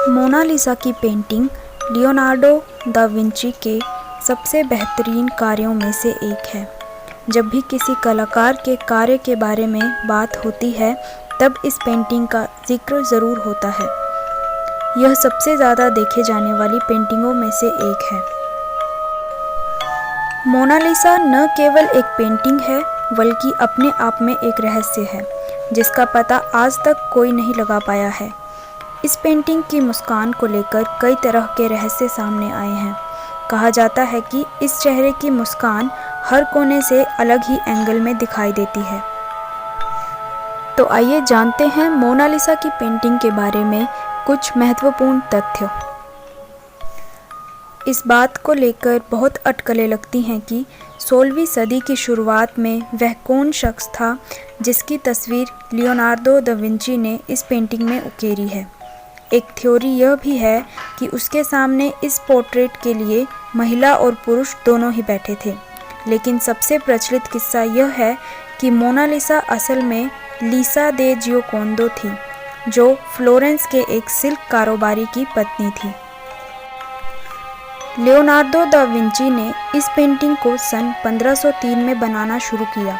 Mona Lisa की painting Leonardo da Vinci के सबसे बेहतरीन कार्यों में से एक है। जब भी किसी कलाकार के कार्य के बारे में बात होती है तब इस पेंटिंग का जिक्र ज़रूर होता है। यह सबसे ज़्यादा देखे जाने वाली पेंटिंगों में से एक है। मोनालिसा न केवल एक पेंटिंग है बल्कि अपने आप में एक रहस्य है जिसका पता आज तक कोई नहीं लगा पाया है। इस पेंटिंग की मुस्कान को लेकर कई तरह के रहस्य सामने आए हैं। कहा जाता है कि इस चेहरे की मुस्कान हर कोने से अलग ही एंगल में दिखाई देती है। तो आइए जानते हैं मोनालिसा की पेंटिंग के बारे में कुछ महत्वपूर्ण तथ्य। इस बात को लेकर बहुत अटकलें लगती हैं कि 16वीं सदी की शुरुआत में वह कौन शख्स था जिसकी तस्वीर लियोनार्डो दा विंची ने इस पेंटिंग में उकेरी है। एक थ्योरी यह भी है कि उसके सामने इस पोर्ट्रेट के लिए महिला और पुरुष दोनों ही बैठे थे। लेकिन सबसे प्रचलित किस्सा यह है कि मोनालिसा असल में लीसा दे जियोकोंडो थी, जो फ्लोरेंस के एक सिल्क कारोबारी की पत्नी थी। लियोनार्डो दा विंची ने इस पेंटिंग को सन 1503 में बनाना शुरू किया,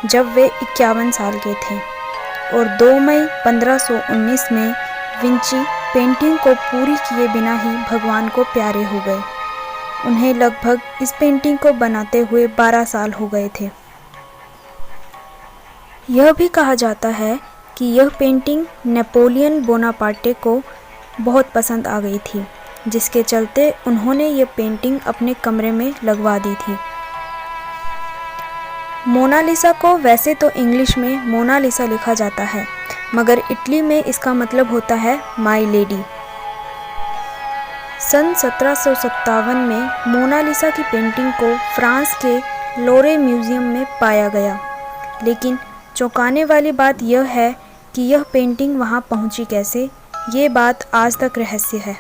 जब वे 51 साल के थे, और 2 मई 1519 में विंची पेंटिंग को पूरी किए बिना ही भगवान को प्यारे हो गए। उन्हें लगभग इस पेंटिंग को बनाते हुए 12 साल हो गए थे। यह भी कहा जाता है कि यह पेंटिंग नेपोलियन बोनापार्टे को बहुत पसंद आ गई थी, जिसके चलते उन्होंने यह पेंटिंग अपने कमरे में लगवा दी थी। मोनालिसा को वैसे तो इंग्लिश में मोनालिसा लिखा जाता है, मगर इटली में इसका मतलब होता है माई लेडी। सन 1757 में मोनालिसा की पेंटिंग को फ्रांस के लोरे म्यूजियम में पाया गया, लेकिन चौंकाने वाली बात यह है कि यह पेंटिंग वहां पहुंची कैसे, ये बात आज तक रहस्य है।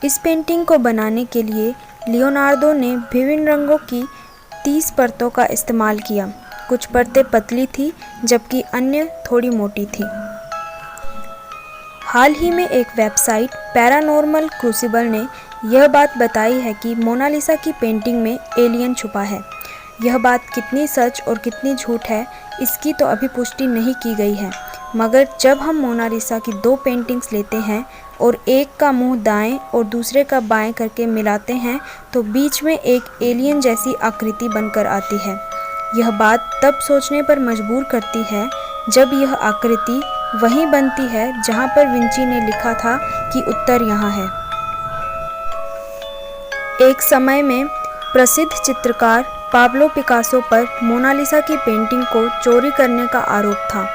इस पेंटिंग को बनाने के लिए लियोनार्डो ने विभिन्न रंगों की 30 परतों का इस्तेमाल किया। कुछ परतें पतली थी जबकि अन्य थोड़ी मोटी थी। हाल ही में एक वेबसाइट पैरानॉर्मल क्रूसिबल ने यह बात बताई है कि मोनालिसा की पेंटिंग में एलियन छुपा है। यह बात कितनी सच और कितनी झूठ है, इसकी तो अभी पुष्टि नहीं की गई है, मगर जब हम मोनालिसा की 2 पेंटिंग्स लेते हैं और एक का मुंह दाएं और दूसरे का बाएं करके मिलाते हैं तो बीच में एक एलियन जैसी आकृति बनकर आती है। यह बात तब सोचने पर मजबूर करती है जब यह आकृति वहीं बनती है जहां पर विंची ने लिखा था कि उत्तर यहाँ है। एक समय में प्रसिद्ध चित्रकार पाब्लो पिकासो पर मोनालिसा की पेंटिंग को चोरी करने का आरोप था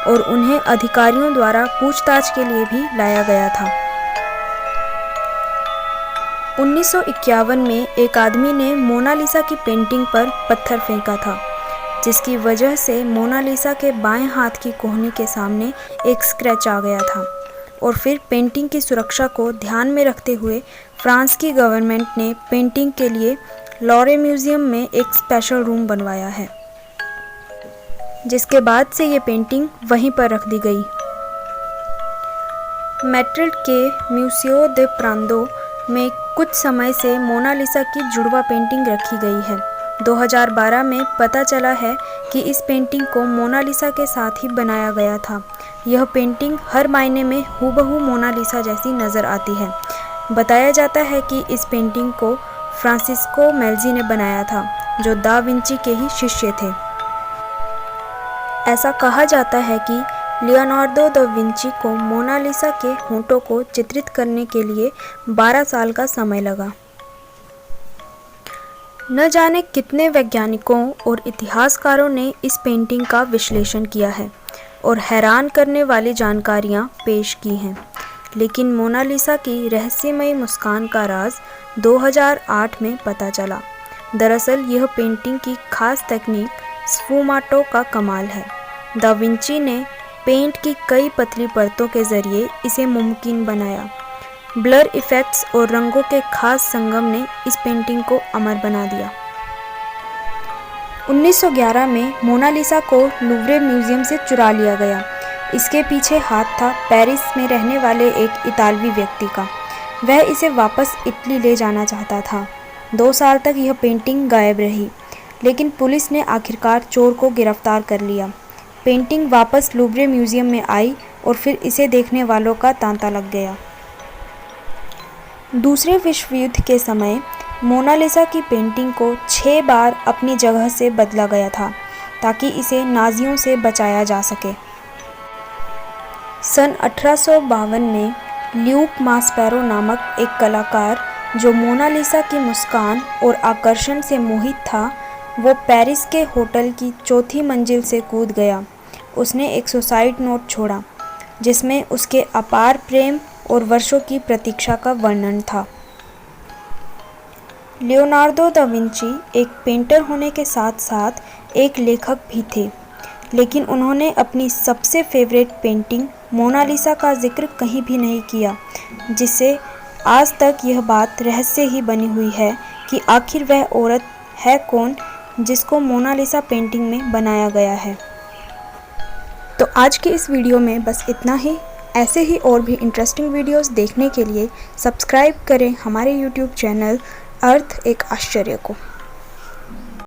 और उन्हें अधिकारियों द्वारा पूछताछ के लिए भी लाया गया था। 1951 में एक आदमी ने मोनालिसा की पेंटिंग पर पत्थर फेंका था, जिसकी वजह से मोनालिसा के बाएं हाथ की कोहनी के सामने एक स्क्रैच आ गया था, और फिर पेंटिंग की सुरक्षा को ध्यान में रखते हुए फ्रांस की गवर्नमेंट ने पेंटिंग के लिए लोरे म्यूजियम में एक स्पेशल रूम बनवाया है, जिसके बाद से ये पेंटिंग वहीं पर रख दी गई। मैड्रिड के म्यूसियो दे प्रादो में कुछ समय से मोनालिसा की जुड़वा पेंटिंग रखी गई है। 2012 में पता चला है कि इस पेंटिंग को मोनालिसा के साथ ही बनाया गया था। यह पेंटिंग हर मायने में हूबहू मोनालिसा जैसी नज़र आती है। बताया जाता है कि इस पेंटिंग को फ्रांसिस्को मेल्ज़ी ने बनाया था, जो दा विंची के ही शिष्य थे। ऐसा कहा जाता है कि लियोनार्डो दा विंची को मोनालिसा के होंठों को चित्रित करने के लिए 12 साल का समय लगा। न जाने कितने वैज्ञानिकों और इतिहासकारों ने इस पेंटिंग का विश्लेषण किया है और हैरान करने वाली जानकारियां पेश की हैं, लेकिन मोनालिसा की रहस्यमयी मुस्कान का राज 2008 में पता चला। दरअसल यह पेंटिंग की खास तकनीक स्फूमाटो का कमाल है। दा विंची ने पेंट की कई पतली परतों के जरिए इसे मुमकिन बनाया। ब्लर इफ़ेक्ट्स और रंगों के खास संगम ने इस पेंटिंग को अमर बना दिया। 1911 में मोनालिसा को लूव्रे म्यूजियम से चुरा लिया गया। इसके पीछे हाथ था पेरिस में रहने वाले एक इतालवी व्यक्ति का। वह इसे वापस इटली ले जाना चाहता था। 2 साल तक यह पेंटिंग गायब रही, लेकिन पुलिस ने आखिरकार चोर को गिरफ्तार कर लिया। पेंटिंग वापस लूव्रे म्यूजियम में आई और फिर इसे देखने वालों का तांता लग गया। दूसरे विश्व युद्ध के समय मोनालिसा की पेंटिंग को 6 बार अपनी जगह से बदला गया था ताकि इसे नाजियों से बचाया जा सके। सन 1852 में ल्यूक मास्पेरो नामक एक कलाकार जो मोनालिसा की मुस्कान और आकर्षण से मोहित था, वो पेरिस के होटल की 4थी मंजिल से कूद गया। उसने एक सुसाइड नोट छोड़ा जिसमें उसके अपार प्रेम और वर्षों की प्रतीक्षा का वर्णन था। लियोनार्डो दा विंची एक पेंटर होने के साथ साथ एक लेखक भी थे, लेकिन उन्होंने अपनी सबसे फेवरेट पेंटिंग मोनालिसा का जिक्र कहीं भी नहीं किया, जिससे आज तक यह बात रहस्य ही बनी हुई है कि आखिर वह औरत है कौन जिसको मोनालिसा पेंटिंग में बनाया गया है। तो आज के इस वीडियो में बस इतना ही। ऐसे ही और भी इंटरेस्टिंग वीडियोस देखने के लिए सब्सक्राइब करें हमारे YouTube चैनल अर्थ एक आश्चर्य को।